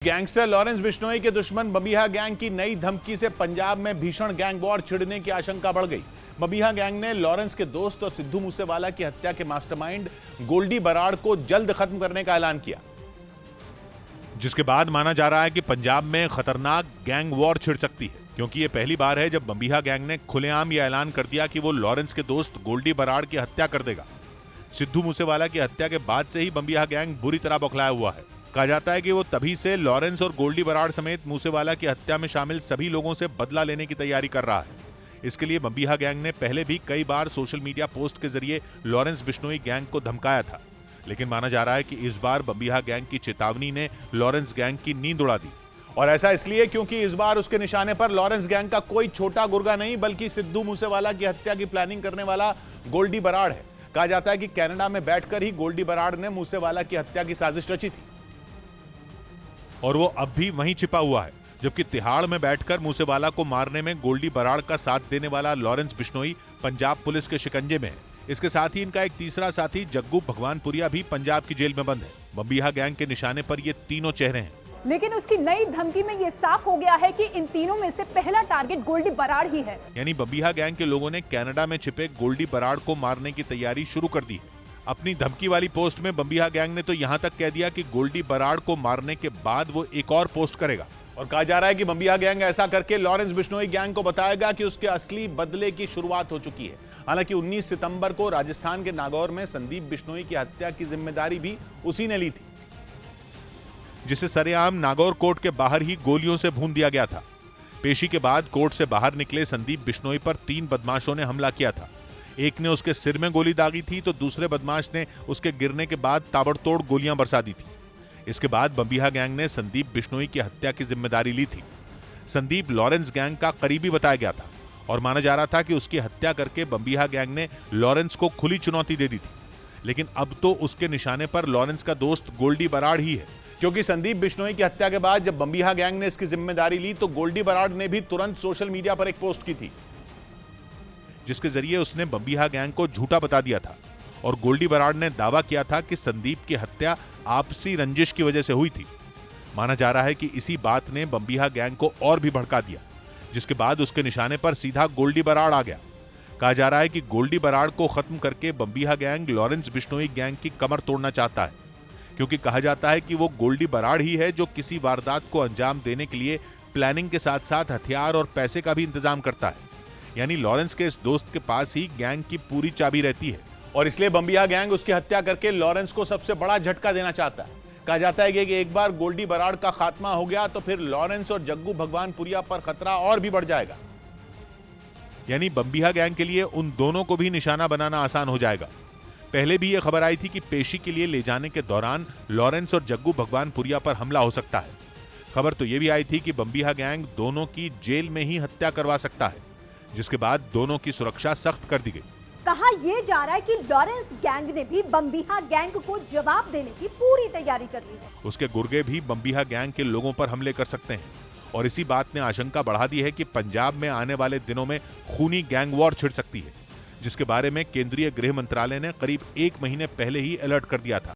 Gangster Lawrence Bishnoi के दुश्मन बबिहा gang की नई धमकी से पंजाब में भीषण गैंग वॉर छिड़ने की आशंका बढ़ गई। बबिहा गैंग ने लॉरेंस के दोस्त और सिद्धू मूसेवाला की हत्या के मास्टरमाइंड गोल्डी बराड़ को जल्द खत्म करने का ऐलान किया, जिसके बाद माना जा रहा है कि पंजाब में खतरनाक गैंग वॉर छिड़ सकती है, क्योंकि ये पहली बार है जब बबिहा गैंग ने खुलेआम यह ऐलान कर दिया कि वो लॉरेंस के दोस्त गोल्डी बराड़ की हत्या कर देगा। सिद्धू मूसेवाला की हत्या के बाद से ही बबिहा गैंग बुरी तरह बौखलाया हुआ है। कहा जाता है कि वो तभी से लॉरेंस और गोल्डी बराड़ समेत मूसेवाला की हत्या में शामिल सभी लोगों से बदला लेने की तैयारी कर रहा है। इसके लिए बबिहा गैंग ने पहले भी कई बार सोशल मीडिया पोस्ट के जरिए लॉरेंस बिश्नोई गैंग को धमकाया था, लेकिन माना जा रहा है कि इस बार बबिहा गैंग की चेतावनी ने लॉरेंस गैंग की नींद उड़ा दी। और ऐसा इसलिए क्योंकि इस बार उसके निशाने पर लॉरेंस गैंग का कोई छोटा गुर्गा नहीं बल्कि सिद्धू मूसेवाला की हत्या की प्लानिंग करने वाला गोल्डी बराड़ है। कहा जाता है कि कनाडा में बैठकर ही गोल्डी बराड़ ने मूसेवाला की हत्या की साजिश रची थी और वो अब भी वहीं छिपा हुआ है, जबकि तिहाड़ में बैठकर मूसेवाला को मारने में गोल्डी बराड़ का साथ देने वाला लॉरेंस बिश्नोई पंजाब पुलिस के शिकंजे में है। इसके साथ ही इनका एक तीसरा साथी जग्गू भगवानपुरिया भी पंजाब की जेल में बंद है। बबिहा गैंग के निशाने पर ये तीनों चेहरे हैं, लेकिन उसकी नई धमकी में यह साफ हो गया है कि इन तीनों में से पहला टारगेट गोल्डी बराड़ ही है। यानी बबिहा गैंग के लोगों ने कनाडा में छिपे गोल्डी बराड़ को मारने की तैयारी शुरू कर दी है। अपनी धमकी वाली पोस्ट में बबिहा गैंग ने तो यहां तक कह दिया कि गोल्डी बराड़ को मारने के बाद वो एक और पोस्ट करेगा। और कहा जा रहा है कि बबिहा गैंग ऐसा करके लॉरेंस बिश्नोई गैंग को बताएगा कि उसके असली बदले की शुरुआत हो चुकी है। हालांकि 19 सितंबर को राजस्थान के नागौर में संदीप बिश्नोई की हत्या की जिम्मेदारी भी उसी ने ली थी, जिसे सरेआम नागौर कोर्ट के बाहर ही गोलियों से भून दिया गया था। पेशी के बाद कोर्ट से बाहर निकले संदीप बिश्नोई पर 3 बदमाशों ने हमला किया था। एक ने उसके सिर में गोली दागी थी तो दूसरे बदमाश ने उसके गिरने के बाद ताबड़तोड़ गोलियां बरसा दी थी। इसके बाद बबिहा गैंग ने संदीप बिश्नोई की हत्या की जिम्मेदारी ली थी। संदीप लॉरेंस गैंग का करीबी बताया गया था और माना जा रहा था कि उसकी हत्या करके बबिहा गैंग ने लॉरेंस को खुली चुनौती दे दी थी। लेकिन अब तो उसके निशाने पर लॉरेंस का दोस्त गोल्डी बराड़ ही है, क्योंकि संदीप बिश्नोई की हत्या के बाद जब बबिहा गैंग ने इसकी जिम्मेदारी ली तो गोल्डी बराड़ ने भी तुरंत सोशल मीडिया पर एक पोस्ट की थी, जिसके जरिए उसने बबिहा गैंग को झूठा बता दिया था और गोल्डी बराड़ ने दावा किया था कि संदीप की हत्या आपसी रंजिश की वजह से हुई थी। माना जा रहा है कि इसी बात ने बबिहा गैंग को और भी भड़का दिया, जिसके बाद उसके निशाने पर सीधा गोल्डी बराड़ आ गया। कहा जा रहा है कि गोल्डी बराड़ को खत्म करके बबिहा गैंग लॉरेंस बिश्नोई गैंग की कमर तोड़ना चाहता है, क्योंकि कहा जाता है कि वो गोल्डी बराड़ ही है जो किसी वारदात को अंजाम देने के लिए प्लानिंग के साथ साथ हथियार और पैसे का भी इंतजाम करता है। यानी लॉरेंस के इस दोस्त के पास ही गैंग की पूरी चाबी रहती है और इसलिए बबिहा गैंग उसकी हत्या करके लॉरेंस को सबसे बड़ा झटका देना चाहता है। कहा जाता है कि एक बार गोल्डी बराड़ का खात्मा हो गया तो फिर लॉरेंस और जग्गू भगवानपुरिया पर खतरा और भी बढ़ जाएगा। यानी बबिहा गैंग के लिए उन दोनों को भी निशाना बनाना आसान हो जाएगा। पहले भी यह खबर आई थी कि पेशी के लिए ले जाने के दौरान लॉरेंस और जग्गू भगवानपुरिया पर हमला हो सकता है। खबर तो यह भी आई थी कि बबिहा गैंग दोनों की जेल में ही हत्या करवा सकता है, जिसके बाद दोनों की सुरक्षा सख्त कर दी गई। कहा यह जा रहा है कि लॉरेंस गैंग ने भी बबिहा गैंग को जवाब देने की पूरी तैयारी कर ली है। उसके गुर्गे भी बबिहा गैंग के लोगों पर हमले कर सकते हैं और इसी बात ने आशंका बढ़ा दी है कि पंजाब में आने वाले दिनों में खूनी गैंग वॉर छिड़ सकती है, जिसके बारे में केंद्रीय गृह मंत्रालय ने करीब 1 महीने पहले ही अलर्ट कर दिया था।